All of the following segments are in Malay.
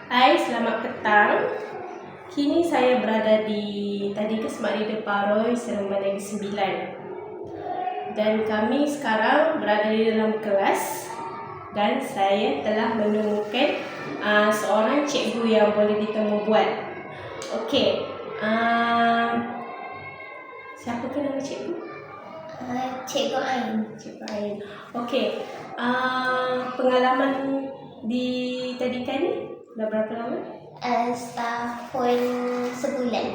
Hai, selamat petang. Kini saya berada di Tadika Semak Paroi, Seremban Negeri Sembilan. Dan kami sekarang berada di dalam kelas. Dan saya telah menemukan seorang cikgu yang boleh ditemu buat. Okey, siapakah nama cikgu? Cikgu Ain. Cikgu Ain. Okey, pengalaman di Tadika ni dah berapa lama? Setahun sebulan.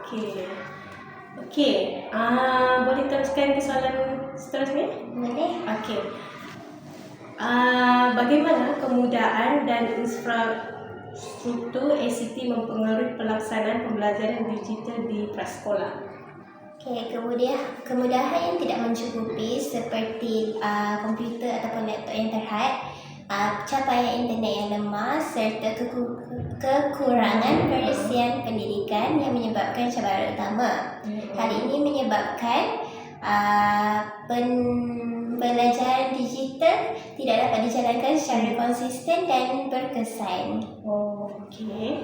Okey. Okey, boleh teruskan ke soalan seterusnya? Boleh? Okey. Bagaimana kemudahan dan infrastruktur ACT mempengaruhi pelaksanaan pembelajaran digital di prasekolah? Okey, kemudahan yang tidak mencukupi seperti komputer ataupun laptop yang terhad, capaian internet yang lemah serta kekurangan perisian pendidikan yang menyebabkan cabaran utama. Hal ini menyebabkan pembelajaran digital tidak dapat dijalankan secara konsisten dan berkesan. Okey.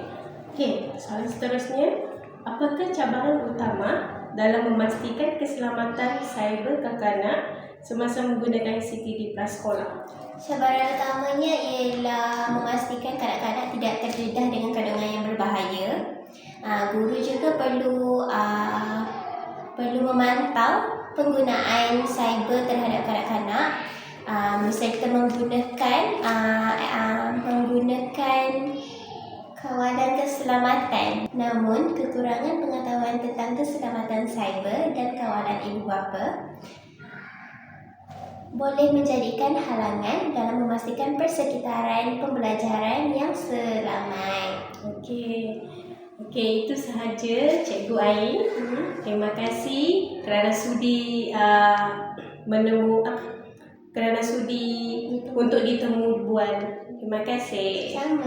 Okey, soalan seterusnya, apakah cabaran utama dalam memastikan keselamatan cyber kanak-kanak semasa menggunakan ICT di prasekolah? Cabaran utamanya ialah memastikan kanak-kanak tidak terdedah dengan kandungan yang berbahaya. Guru juga perlu memantau penggunaan cyber terhadap kanak-kanak serta menggunakan kawalan keselamatan. Namun, kekurangan pengetahuan tentang keselamatan cyber dan kawalan ibu bapa boleh menjadikan halangan dalam memastikan persekitaran pembelajaran yang selamat. Okey, itu sahaja Cikgu Ain. Terima kasih kerana sudi untuk ditemu buat. Terima kasih. Sama.